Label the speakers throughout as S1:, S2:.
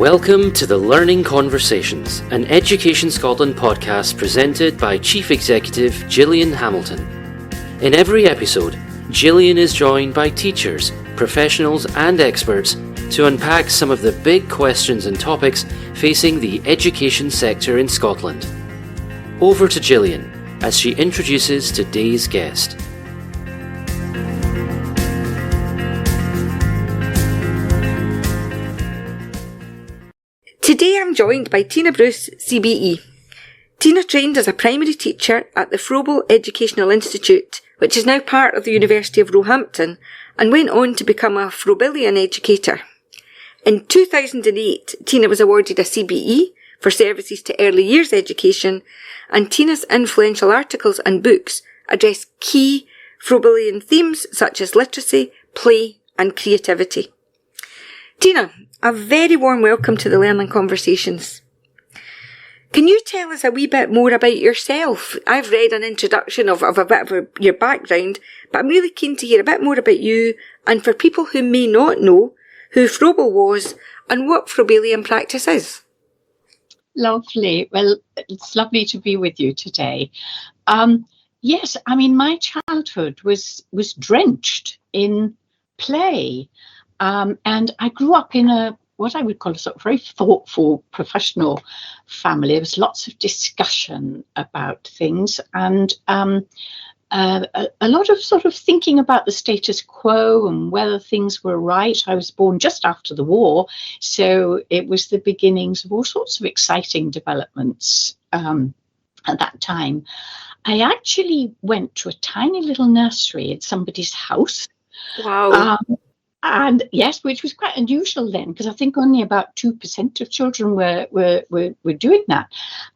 S1: Welcome to the Learning Conversations, an Education Scotland podcast presented by Chief Executive Gillian Hamilton. In every episode, Gillian is joined by teachers, professionals and experts to unpack some of the big questions and topics facing the education sector in Scotland. Over to Gillian as she introduces today's guest.
S2: Today I'm joined by Tina Bruce CBE. Tina trained as a primary teacher at the Froebel Educational Institute, which is now part of the University of Roehampton, and went on to become a Froebelian educator. In 2008, Tina was awarded a CBE for services to early years education, and Tina's influential articles and books address key Froebelian themes such as literacy, play and creativity. Tina, a very warm welcome to the Learning Conversations. Can you tell us a wee bit more about yourself? I've read an introduction of a bit of your background, but I'm really keen to hear a bit more about you and for people who may not know who Froebel was and what Froebelian practice is.
S3: Lovely. Well, it's lovely to be with you today. Yes, I mean, my childhood was drenched in play. And I grew up in what I would call a sort of very thoughtful, professional family. There was lots of discussion about things and a lot of sort of thinking about the status quo and whether things were right. I was born just after the war, so it was the beginnings of all sorts of exciting developments at that time. I actually went to a tiny little nursery at somebody's house.
S2: Wow.
S3: And yes, which was quite unusual then, because I think only about 2% of children were doing that.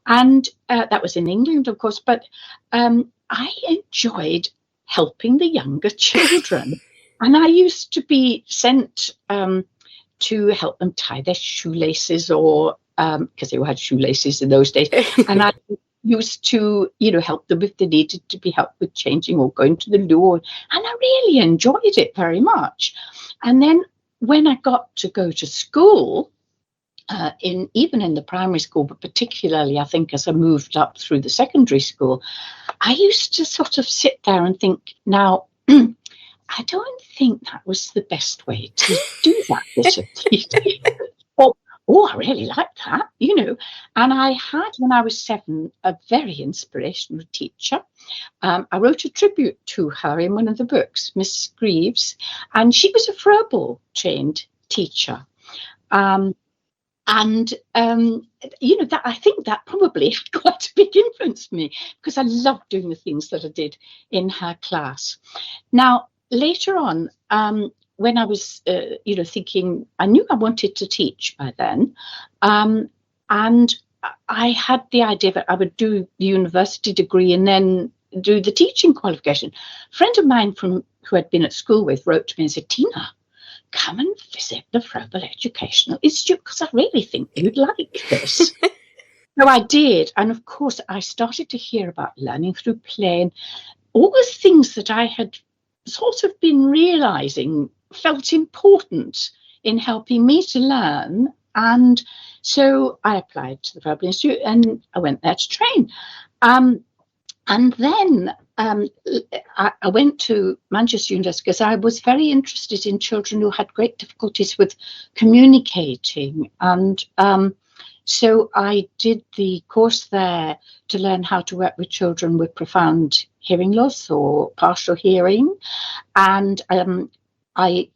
S3: And that was in England, of course. But I enjoyed helping the younger children. And I used to be sent to help them tie their shoelaces or because they had shoelaces in those days. And I used to, help them if they needed to be helped with changing or going to the loo. And I really enjoyed it very much. And then when I got to go to school, even in the primary school, but particularly I think as I moved up through the secondary school, I used to sort of sit there and think, now, I don't think that was the best way to do that bit of teaching. Oh, I really like that, And I had, when I was 7, a very inspirational teacher. I wrote a tribute to her in one of the books, Miss Greaves, and she was a Froebel trained teacher. That I think that probably had quite a big influence on me because I loved doing the things that I did in her class. Now, later on, when I was, thinking, I knew I wanted to teach by then, and I had the idea that I would do the university degree and then do the teaching qualification. A friend of mine who I'd been at school with wrote to me and said, Tina, come and visit the Froebel Educational Institute because I really think you'd like this. So I did. And of course, I started to hear about learning through play and all the things that I had sort of been realizing felt important in helping me to learn. And so I applied to the Froebel Institute and I went there to train. And then I went to Manchester University because I was very interested in children who had great difficulties with communicating. And so I did the course there to learn how to work with children with profound hearing loss or partial hearing. And they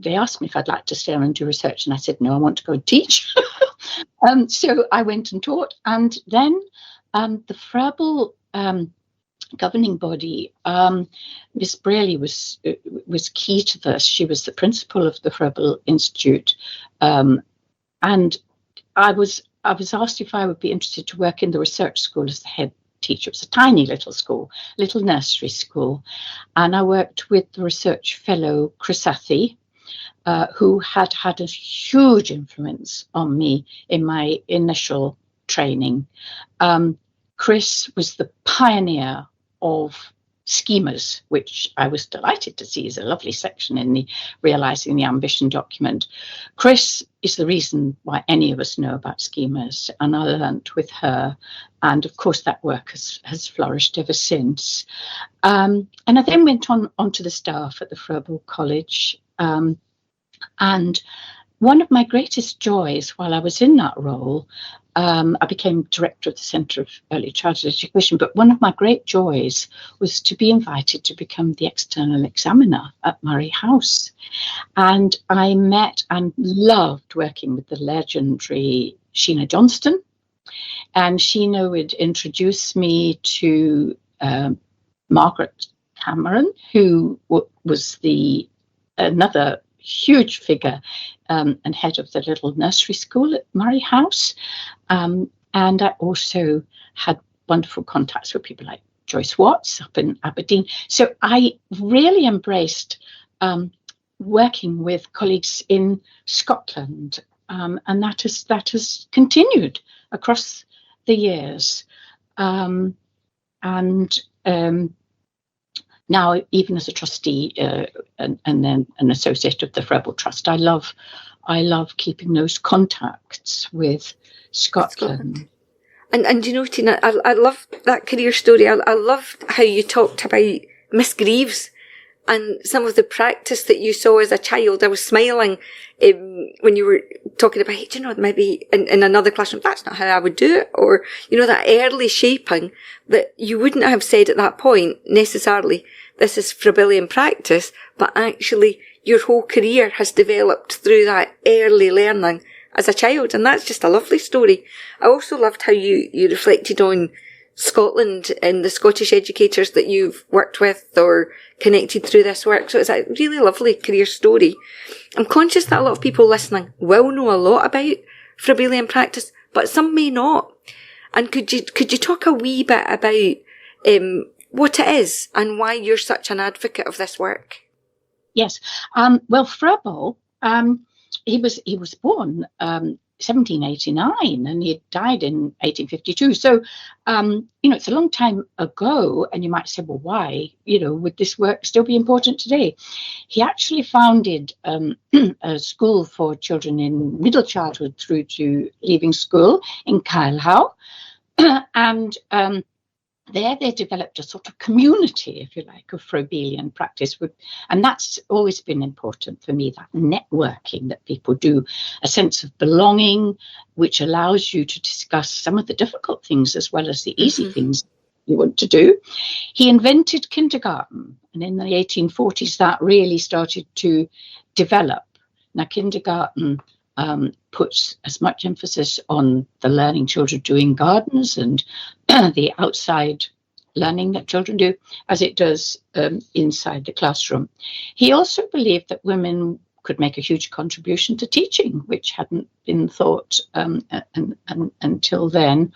S3: asked me if I'd like to stay on and do research, and I said, no, I want to go and teach. So I went and taught, and then the Froebel governing body, Miss Braley was key to this. She was the principal of the Froebel Institute, and I was asked if I would be interested to work in the research school as the head teacher. It was a tiny little school, little nursery school. And I worked with the research fellow, Chris Athy, who had a huge influence on me in my initial training. Chris was the pioneer of schemas, which I was delighted to see is a lovely section in the Realising the Ambition document. Chris is the reason why any of us know about schemas, and I learnt with her. And of course, that work has flourished ever since. And I then went on to the staff at the Froebel College. And one of my greatest joys while I was in that role, I became director of the Centre of Early Childhood Education, but one of my great joys was to be invited to become the external examiner at Murray House. And I met and loved working with the legendary Sheena Johnston. And Sheena would introduce me to Margaret Cameron, who was another huge figure and head of the little nursery school at Murray House. And I also had wonderful contacts with people like Joyce Watts up in Aberdeen. So I really embraced working with colleagues in Scotland, and that has continued across the years. Now, even as a trustee and then an associate of the Froebel Trust, I love keeping those contacts with Scotland.
S2: And you know, Tina, I love that career story. I love how you talked about Miss Greaves and some of the practice that you saw as a child. I was smiling when you were talking about, you know, maybe in another classroom, that's not how I would do it. Or, you know, that early shaping that you wouldn't have said at that point necessarily, this is Froebelian practice, but actually your whole career has developed through that early learning as a child. And that's just a lovely story. I also loved how you reflected on Scotland and the Scottish educators that you've worked with or connected through this work. So it's a really lovely career story. I'm conscious that a lot of people listening will know a lot about Froebelian practice, but some may not. And could you talk a wee bit about what it is and why you're such an advocate of this work?
S3: Yes. Well, Froebel, he was born 1789 and he died in 1852. So, it's a long time ago, and you might say, well, why, would this work still be important today? He actually founded a school for children in middle childhood through to leaving school in Kylehow. And there they developed a sort of community, if you like, of Froebelian practice. And that's always been important for me, that networking that people do, a sense of belonging, which allows you to discuss some of the difficult things as well as the easy things you want to do. He invented kindergarten, and in the 1840s, that really started to develop. Now, kindergarten puts as much emphasis on the learning children do in gardens and the outside learning that children do as it does inside the classroom. He also believed that women could make a huge contribution to teaching, which hadn't been thought until then.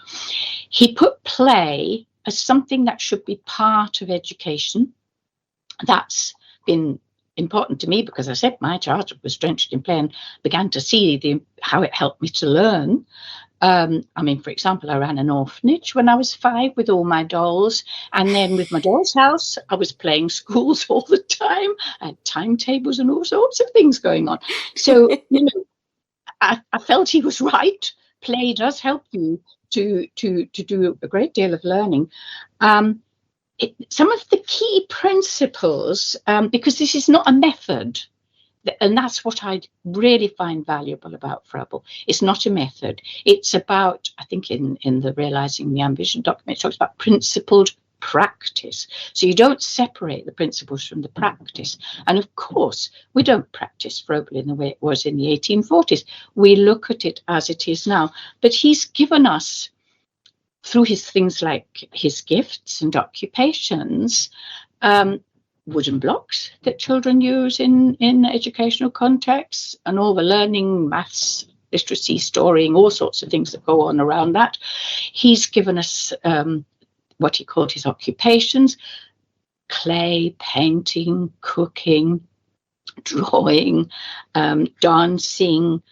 S3: He put play as something that should be part of education. That's been important to me because I said my childhood was drenched in play and began to see how it helped me to learn. For example, I ran an orphanage when I was 5 with all my dolls. And then with my doll's house, I was playing schools all the time. I had timetables and all sorts of things going on. So, I felt he was right. Play does help you to do a great deal of learning. Some of the key principles, because this is not a method, and that's what I really find valuable about Froebel. It's not a method. It's about, I think in the Realising the Ambition document, it talks about principled practice. So you don't separate the principles from the practice. And of course, we don't practice Froebel in the way it was in the 1840s. We look at it as it is now. But he's given us, through his things like his gifts and occupations, wooden blocks that children use in educational contexts, and all the learning, maths, literacy, storying, all sorts of things that go on around that. He's given us what he called his occupations: clay, painting, cooking, drawing, dancing,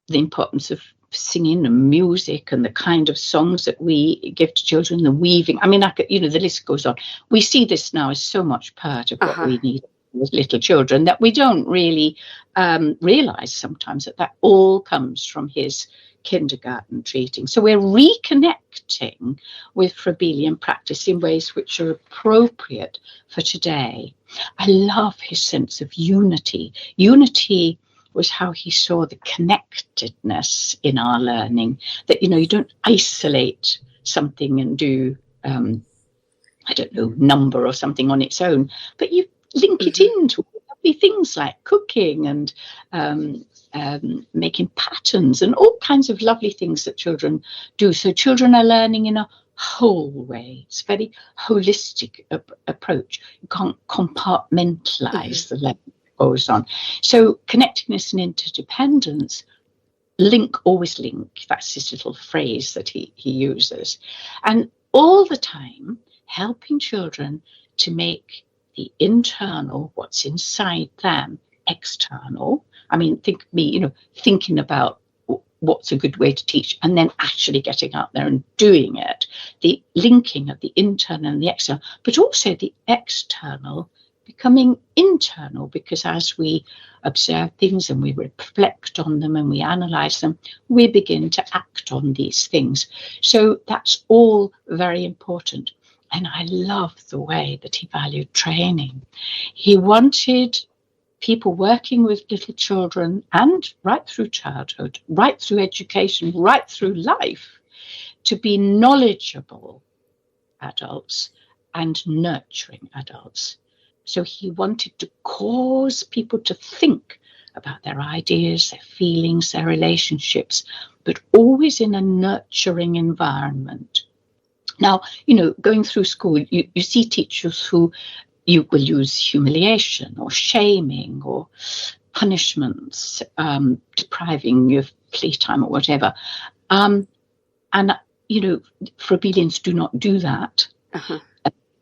S3: the importance of singing and music and the kind of songs that we give to children, the weaving. I mean, the list goes on. We see this now as so much part of what we need with little children that we don't really realise sometimes that all comes from his kindergarten treating. So we're reconnecting with Froebelian practice in ways which are appropriate for today. I love his sense of unity. Unity was how he saw the connectedness in our learning, that, you don't isolate something and do, number or something on its own, but you link it into lovely things like cooking and making patterns and all kinds of lovely things that children do. So children are learning in a whole way. It's a very holistic approach. You can't compartmentalize the learning that goes on. So connectedness and interdependence, always link. That's his little phrase that he uses. And all the time helping children to make the internal, what's inside them, external. I mean, thinking about what's a good way to teach and then actually getting out there and doing it, the linking of the internal and the external, but also the external becoming internal, because as we observe things and we reflect on them and we analyze them, we begin to act on these things. So that's all very important. And I love the way that he valued training. He wanted people working with little children and right through childhood, right through education, right through life, to be knowledgeable adults and nurturing adults. So he wanted to cause people to think about their ideas, their feelings, their relationships, but always in a nurturing environment. Now, going through school, you see teachers who you will use humiliation or shaming or punishments, depriving you of playtime or whatever. And, Froebelians do not do that.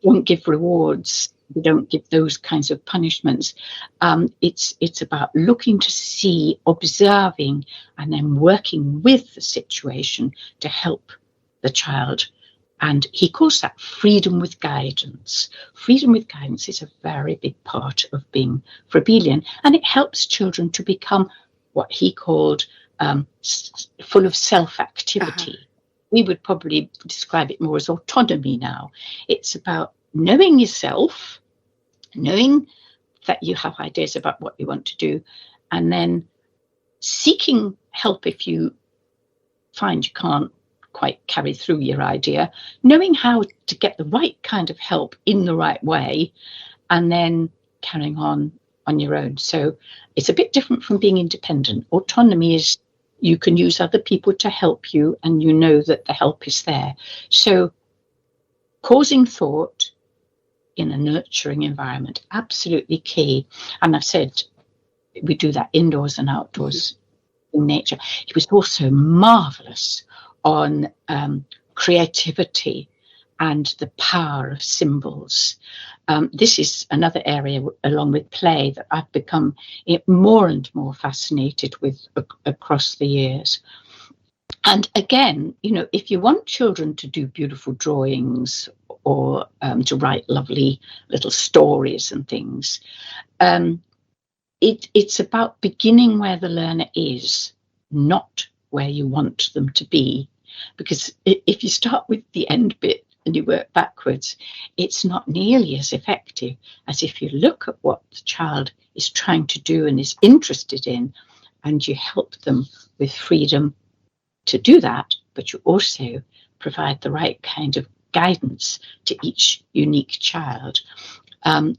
S3: Don't give rewards. They don't give those kinds of punishments. It's about looking to see, observing, and then working with the situation to help the child. And he calls that freedom with guidance. Freedom with guidance is a very big part of being Froebelian, and it helps children to become what he called full of self-activity. We would probably describe it more as autonomy now. It's about knowing yourself, knowing that you have ideas about what you want to do, and then seeking help if you find you can't quite carry through your idea, knowing how to get the right kind of help in the right way, and then carrying on your own. So it's a bit different from being independent. Autonomy is you can use other people to help you and you know that the help is there. So causing thought in a nurturing environment, absolutely key. And I've said we do that indoors and outdoors in nature. He was also marvellous on creativity and the power of symbols. This is another area, along with play, that I've become more and more fascinated with across the years. And again, if you want children to do beautiful drawings or to write lovely little stories and things, it's about beginning where the learner is, not where you want them to be. Because if you start with the end bit and you work backwards, it's not nearly as effective as if you look at what the child is trying to do and is interested in, and you help them with freedom to do that, but you also provide the right kind of guidance to each unique child. A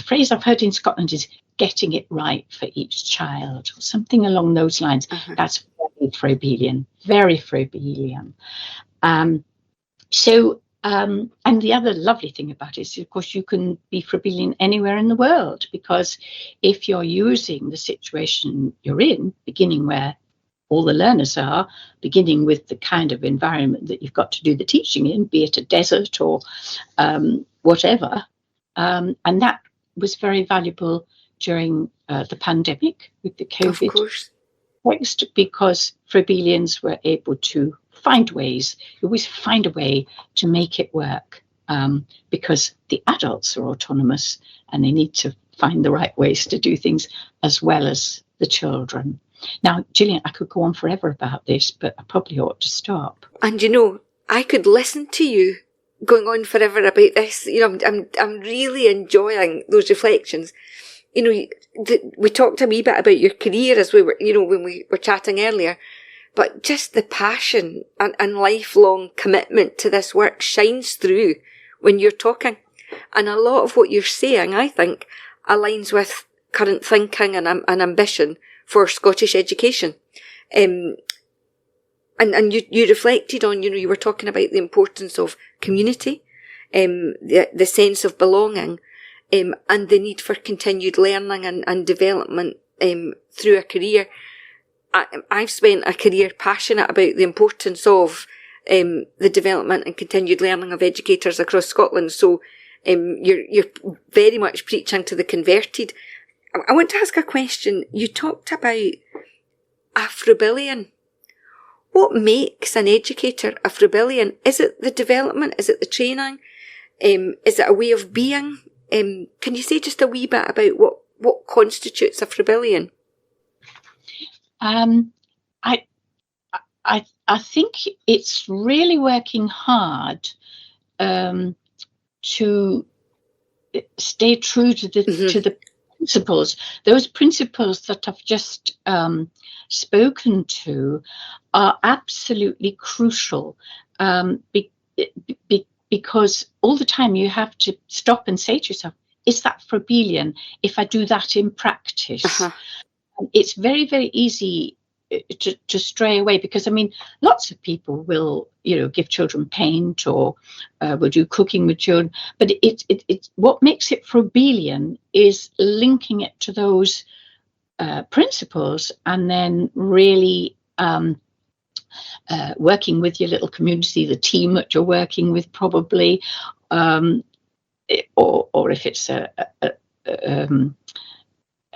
S3: phrase I've heard in Scotland is getting it right for each child, something along those lines. That's very Froebelian, very Froebelian. And the other lovely thing about it is, of course, you can be Froebelian anywhere in the world, because if you're using the situation you're in, beginning where all the learners are, beginning with the kind of environment that you've got to do the teaching in, be it a desert or whatever. And that was very valuable during the pandemic with the COVID context, because Froebelians were able to find ways, always find a way to make it work, because the adults are autonomous and they need to find the right ways to do things as well as the children. Now, Gillian, I could go on forever about this, but I probably ought to stop.
S2: And I could listen to you going on forever about this. I'm really enjoying those reflections. We talked a wee bit about your career as we were, when we were chatting earlier, but just the passion and lifelong commitment to this work shines through when you're talking. And a lot of what you're saying, I think, aligns with current thinking and ambition for Scottish education. And you reflected on, you were talking about the importance of community, the sense of belonging, and the need for continued learning and development through a career. I've spent a career passionate about the importance of the development and continued learning of educators across Scotland. So you're very much preaching to the converted. I want to ask a question. You talked about a Froebelian. What makes an educator a Froebelian? Is it the development? Is it the training? Is it a way of being? Can you say just a wee bit about what constitutes a Froebelian?
S3: I think it's really working hard to stay true to the principles. Those principles that I've just spoken to are absolutely crucial, because all the time you have to stop and say to yourself, is that Froebelian if I do that in practice? Uh-huh. It's very, very easy to stray away, because lots of people will give children paint or will do cooking with children, but it's what makes it Froebelian is linking it to those principles, and then really working with your little community, the team that you're working with, probably, or if it's a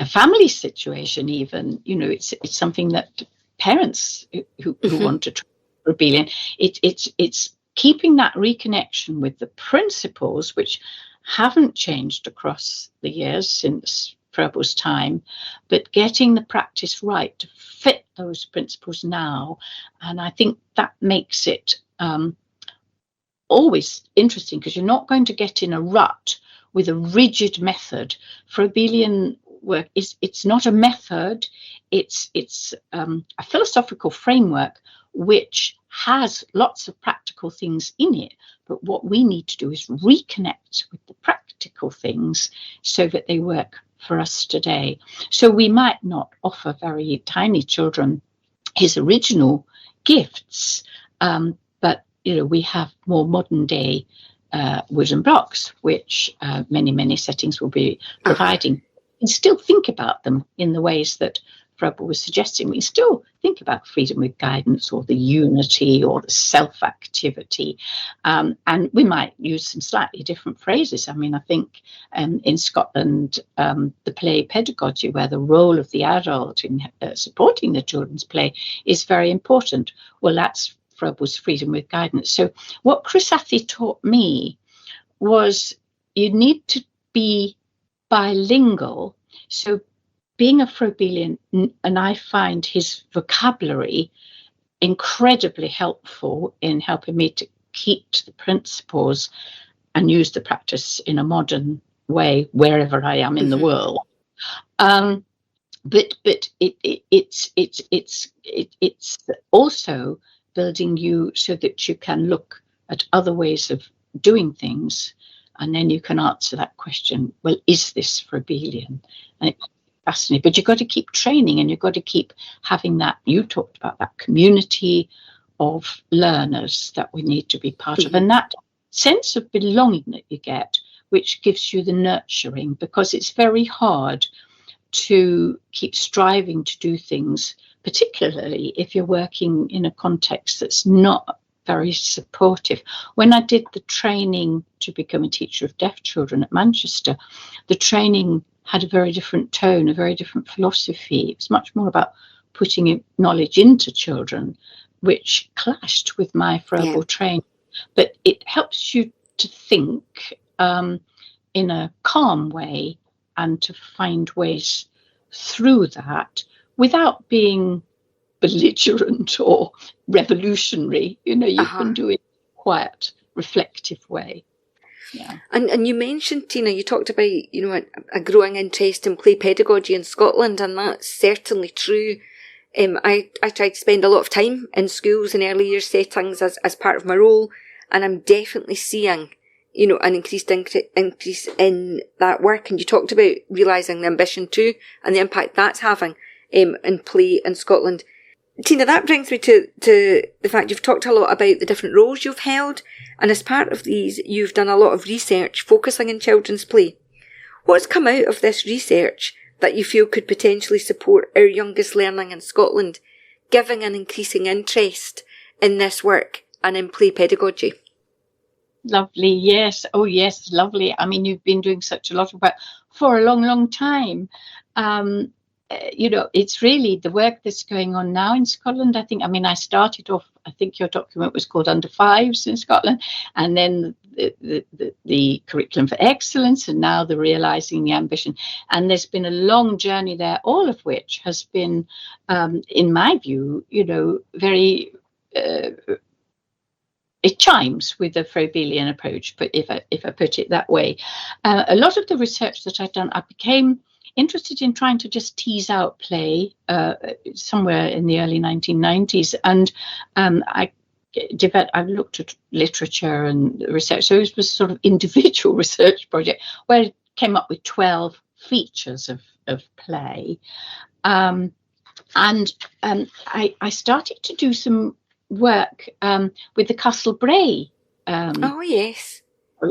S3: family situation, even, it's something that parents who want to try Froebelian, it's keeping that reconnection with the principles, which haven't changed across the years since Froebel's time, but getting the practice right to fit those principles now. And I think that makes it always interesting, because you're not going to get in a rut with a rigid method. Froebelian work it's not a method, it's a philosophical framework which has lots of practical things in it, but what we need to do is reconnect with the practical things so that they work for us today. So we might not offer very tiny children his original gifts, but we have more modern day wooden blocks, which many settings will be providing. And still think about them in the ways that Froebel was suggesting. We still think about freedom with guidance, or the unity, or the self-activity, and we might use some slightly different phrases. I think in Scotland, the play pedagogy, where the role of the adult in supporting the children's play is very important. Well, that's Froebel's freedom with guidance. So what Chris Athy taught me was you need to be bilingual. So being a Froebelian, and I find his vocabulary incredibly helpful in helping me to keep to the principles and use the practice in a modern way wherever I am in the world. But it's also building you so that you can look at other ways of doing things, and then you can answer that question, well, is this Froebelian? And it's fascinating, but you've got to keep training, and you've got to keep having that, you talked about that community of learners that we need to be part of, and that sense of belonging that you get, which gives you the nurturing, because it's very hard to keep striving to do things, particularly if you're working in a context that's not very supportive. When I did the training to become a teacher of deaf children at Manchester, the training had a very different tone, a very different philosophy. It was much more about putting knowledge into children, which clashed with my Froebel training. But it helps you to think in a calm way and to find ways through that without being belligerent or revolutionary. You can do it in a quiet, reflective way. Yeah.
S2: And you mentioned, Tina, you talked about, a growing interest in play pedagogy in Scotland, and that's certainly true. I try to spend a lot of time in schools in early years settings as part of my role, and I'm definitely seeing, an increased increase in that work. And you talked about realising the ambition too, and the impact that's having in play in Scotland. Tina, that brings me to the fact you've talked a lot about the different roles you've held, and as part of these, you've done a lot of research focusing on children's play. What's come out of this research that you feel could potentially support our youngest learning in Scotland, giving an increasing interest in this work and in play pedagogy?
S3: Lovely, yes. Oh, yes, lovely. I mean, you've been doing such a lot of work for a long, long time. It's really the work that's going on now in Scotland. I started off, I think your document was called Under Fives in Scotland, and then the Curriculum for Excellence, and now the Realising the Ambition. And there's been a long journey there, all of which has been, in my view, very... it chimes with the Froebelian approach, but if I put it that way. A lot of the research that I've done, I became interested in trying to just tease out play somewhere in the early 1990s, and I looked at literature and research. So it was sort of individual research project where I came up with 12 features of play, and I started to do some work with the Castlebray.
S2: Oh, yes.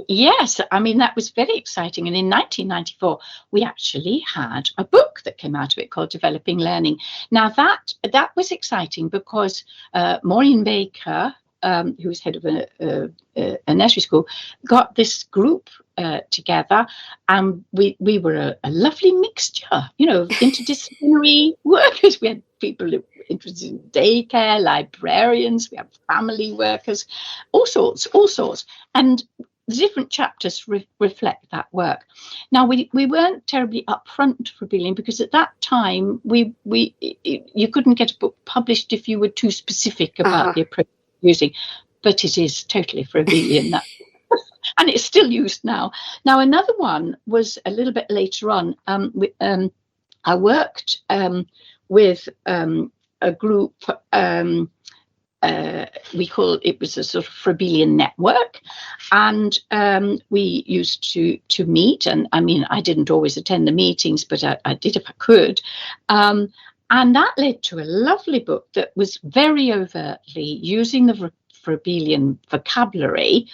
S3: Yes, that was very exciting. And in 1994, we actually had a book that came out of it called Developing Learning. Now, that was exciting because Maureen Baker, who was head of a nursery school, got this group together, and we were a lovely mixture, of interdisciplinary workers. We had people who were interested in daycare, librarians, we had family workers, all sorts. And the different chapters reflect that work. Now, we weren't terribly upfront for Froebelian, because at that time you couldn't get a book published if you were too specific about the approach you're using. But it is totally Froebelian, that, and it's still used now. Now, another one was a little bit later on. I worked with a group. It was a sort of Froebelian network, and we used to meet, and I didn't always attend the meetings, but I did if I could, and that led to a lovely book that was very overtly using the Froebelian vocabulary,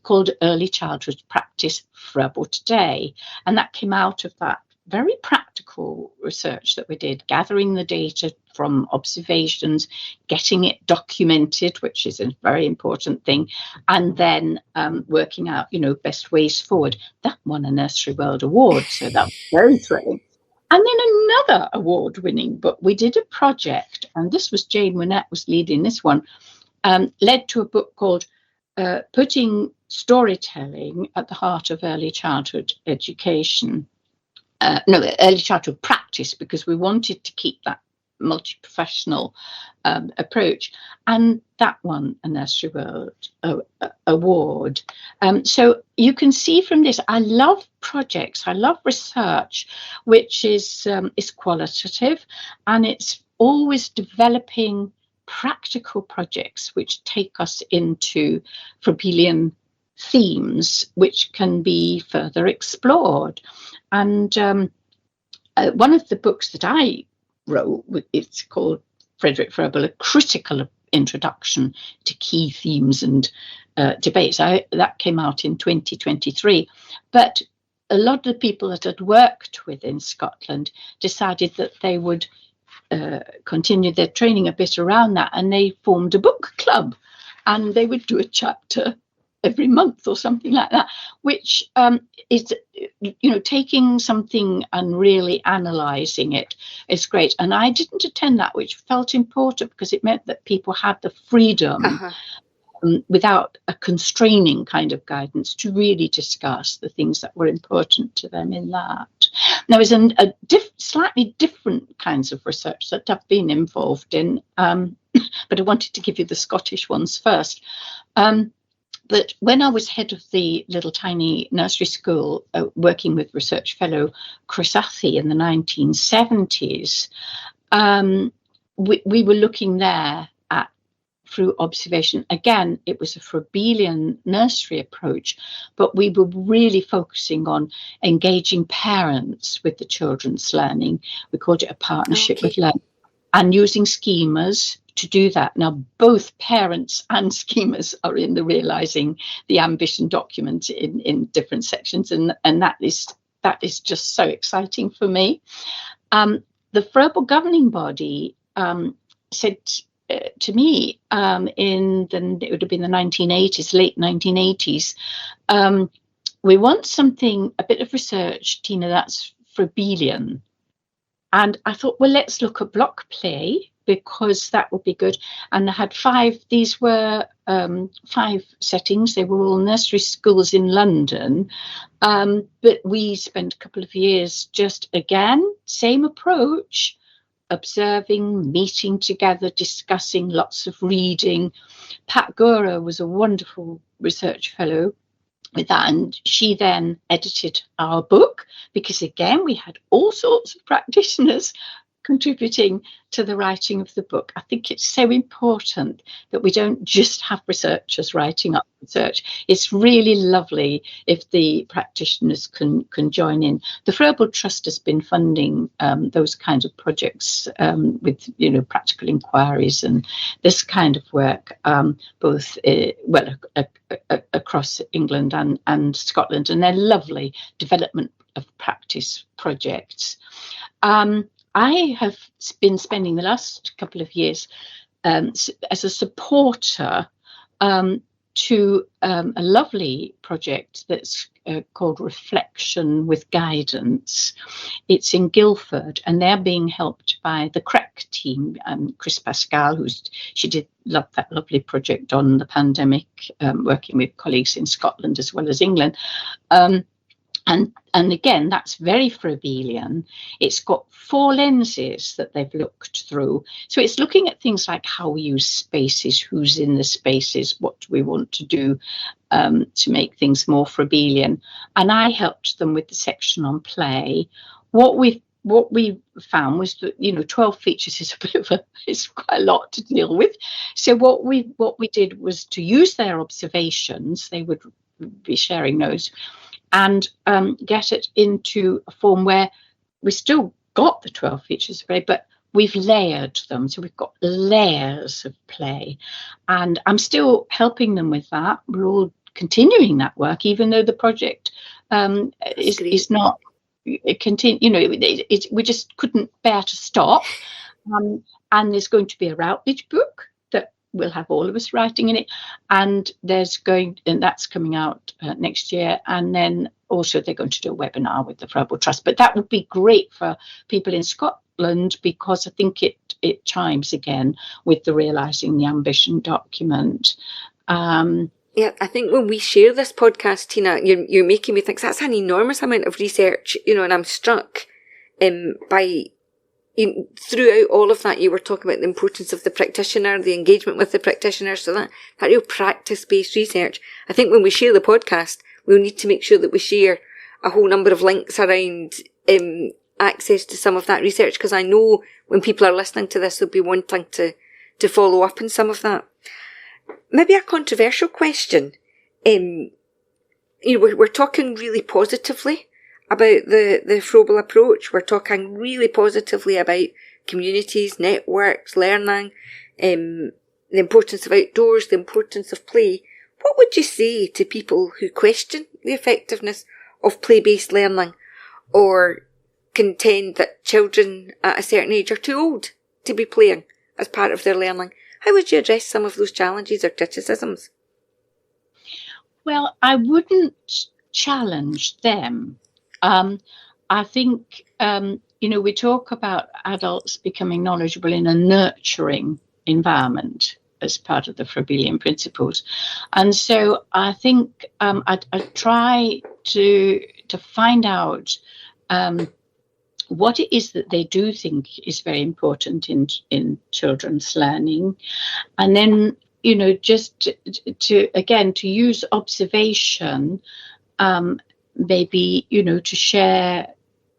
S3: called Early Childhood Practice Froebel Today, and that came out of that very practical research that we did, gathering the data from observations, getting it documented, which is a very important thing, and then working out, best ways forward. That won a Nursery World Award, so that was very thrilling. And then another award-winning book. We did a project, and this was Jane Winnett was leading this one, led to a book called Putting Storytelling at the Heart of Early Childhood Education. Early childhood practice, because we wanted to keep that multi-professional approach, and that won a Nursery World Award. So you can see from this, I love projects, I love research, which is qualitative, and it's always developing practical projects which take us into Froebelian themes, which can be further explored. And one of the books that I wrote, it's called Frederick Froebel, A Critical Introduction to Key Themes and Debates. That came out in 2023. But a lot of the people that I'd worked with in Scotland decided that they would continue their training a bit around that, and they formed a book club, and they would do a chapter every month or something like that, which is, taking something and really analysing it is great. And I didn't attend that, which felt important because it meant that people had the freedom without a constraining kind of guidance to really discuss the things that were important to them in that. There was slightly different kinds of research that I've been involved in, but I wanted to give you the Scottish ones first. But when I was head of the little tiny nursery school, working with research fellow Chris Athy in the 1970s, we were looking there at, through observation. Again, it was a Froebelian nursery approach, but we were really focusing on engaging parents with the children's learning. We called it a partnership with learning, and using schemas to do that. Now, both parents and schemas are in the Realising the Ambition document in different sections, and that is just so exciting for me. The Froebel governing body said to me it would have been the 1980s, late 1980s, we want something, a bit of research, Tina, that's Froebelian. And I thought, well, let's look at block play, because that would be good. And I had 5, these were 5 settings. They were all nursery schools in London. But we spent a couple of years just, again, same approach, observing, meeting together, discussing, lots of reading. Pat Gura was a wonderful research fellow with that, and she then edited our book, because again we had all sorts of practitioners contributing to the writing of the book. I think it's so important that we don't just have researchers writing up research. It's really lovely if the practitioners can join in. The Froebel Trust has been funding those kinds of projects with practical inquiries and this kind of work, both across England and Scotland, and they're lovely development of practice projects. I have been spending the last couple of years as a supporter to a lovely project that's called Reflection with Guidance. It's in Guildford, and they're being helped by the CREC team, Chris Pascal, she did that lovely project on the pandemic, working with colleagues in Scotland as well as England. And again, that's very Froebelian. It's got 4 lenses that they've looked through. So it's looking at things like how we use spaces, who's in the spaces, what do we want to do to make things more Froebelian. And I helped them with the section on play. What we found was that 12 features is it's quite a lot to deal with. So what we did was to use their observations. They would be sharing those, and get it into a form where we still got the 12 features of play, but we've layered them. So we've got layers of play. And I'm still helping them with that. We're all continuing that work, even though the project is not we just couldn't bear to stop. And there's going to be a Routledge book that will have all of us writing in it, and that's coming out next year. And then also they're going to do a webinar with the Froebel Trust, but that would be great for people in Scotland, because I think it chimes again with the Realising the Ambition document.
S2: Yeah, I think when we share this podcast, Tina, you're making me think that's an enormous amount of research, and I'm struck by throughout all of that, you were talking about the importance of the practitioner, the engagement with the practitioner, so that real practice-based research. I think when we share the podcast, we'll need to make sure that we share a whole number of links around access to some of that research, because I know when people are listening to this, they'll be wanting to follow up on some of that. Maybe a controversial question. We're talking really positively about the Froebel approach. We're talking really positively about communities, networks, learning, the importance of outdoors, the importance of play. What would you say to people who question the effectiveness of play-based learning, or contend that children at a certain age are too old to be playing as part of their learning? How would you address some of those challenges or criticisms?
S3: Well, I wouldn't challenge them. I think, we talk about adults becoming knowledgeable in a nurturing environment as part of the Froebelian principles. And so I think I try to find out what it is that they do think is very important in children's learning. And then, just to use observation, maybe, to share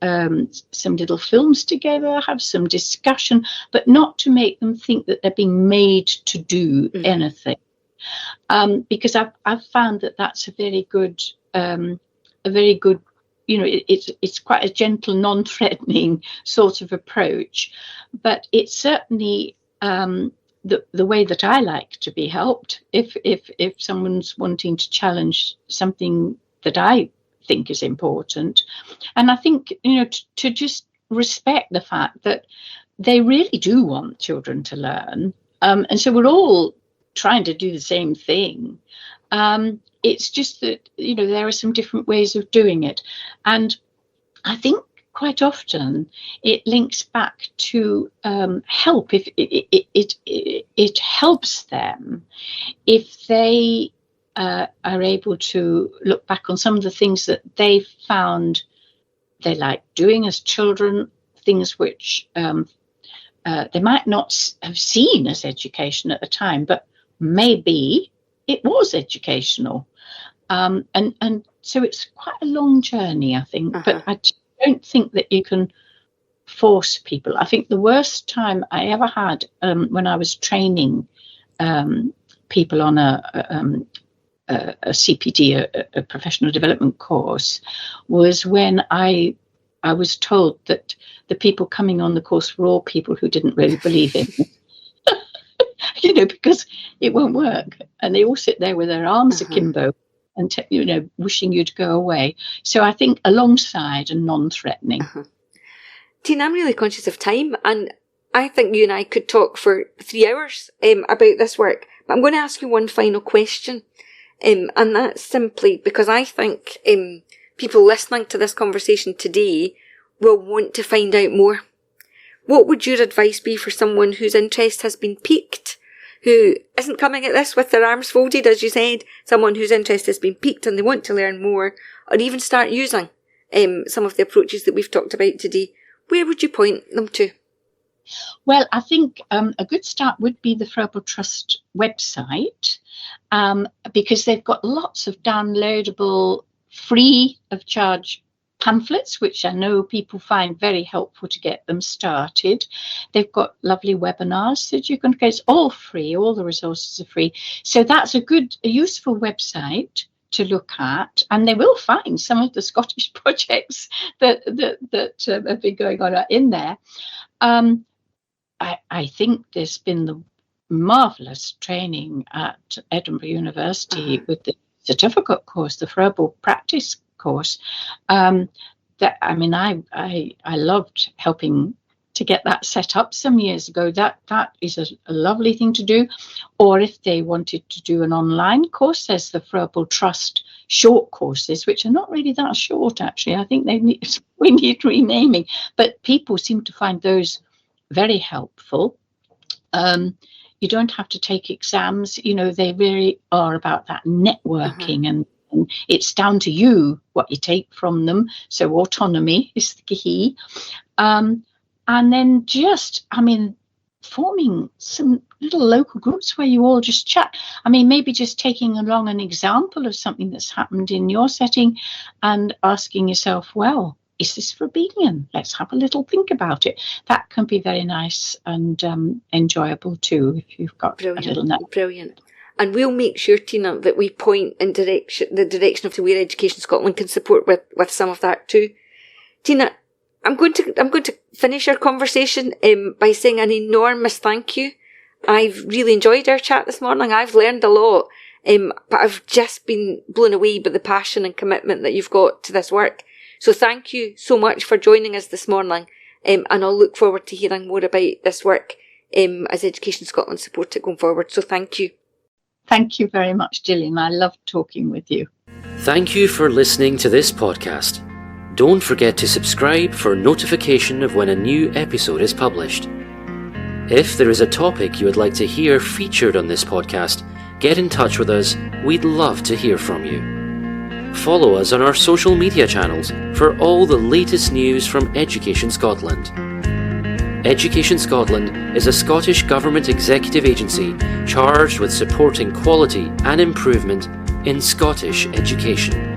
S3: some little films together, have some discussion, but not to make them think that they're being made to do anything. Because I've found that that's a very good, it's quite a gentle, non-threatening sort of approach, but it's certainly the way that I like to be helped. If someone's wanting to challenge something that I think is important, and I think to just respect the fact that they really do want children to learn, and so we're all trying to do the same thing. It's just that there are some different ways of doing it, and I think quite often it links back to help. If it helps them if they are able to look back on some of the things that they found they liked doing as children, things which they might not have seen as education at the time, but maybe it was educational. And so it's quite a long journey, I think, but I don't think that you can force people. I think the worst time I ever had when I was training people on a CPD, a professional development course, was when I was told that the people coming on the course were all people who didn't really believe in it. Because it won't work. And they all sit there with their arms akimbo and, wishing you to go away. So I think alongside and non-threatening.
S2: Tina, I'm really conscious of time, and I think you and I could talk for 3 hours about this work. But I'm going to ask you one final question. And that's simply because I think people listening to this conversation today will want to find out more. What would your advice be for someone whose interest has been piqued, who isn't coming at this with their arms folded, as you said, someone whose interest has been piqued and they want to learn more, or even start using some of the approaches that we've talked about today? Where would you point them to?
S3: Well, I think a good start would be the Froebel Trust website, because they've got lots of downloadable, free of charge pamphlets, which I know people find very helpful to get them started. They've got lovely webinars that you can get. It's all free. All the resources are free. So that's a useful website to look at, and they will find some of the Scottish projects that have been going on in there. I think there's been the marvellous training at Edinburgh University with the certificate course, the Froebel practice course. I loved helping to get that set up some years ago. That is a lovely thing to do. Or if they wanted to do an online course, there's the Froebel Trust short courses, which are not really that short, actually. I think we need renaming. But people seem to find those very helpful. You don't have to take exams. They really are about that networking, and it's down to you what you take from them. So autonomy is the key. And then forming some little local groups where you all just chat. Maybe just taking along an example of something that's happened in your setting and asking yourself, well, is this Froebelian? Let's have a little think about it. That can be very nice and enjoyable too, if you've got a little network.
S2: Brilliant. And we'll make sure, Tina, that we point in the direction of the Where Education Scotland can support with some of that too. Tina, I'm going to finish our conversation by saying an enormous thank you. I've really enjoyed our chat this morning. I've learned a lot, but I've just been blown away by the passion and commitment that you've got to this work. So thank you so much for joining us this morning, and I'll look forward to hearing more about this work as Education Scotland support it going forward. So thank you.
S3: Thank you very much, Gillian. I loved talking with you.
S1: Thank you for listening to this podcast. Don't forget to subscribe for notification of when a new episode is published. If there is a topic you would like to hear featured on this podcast, get in touch with us. We'd love to hear from you. Follow us on our social media channels for all the latest news from Education Scotland. Education Scotland is a Scottish Government executive agency charged with supporting quality and improvement in Scottish education.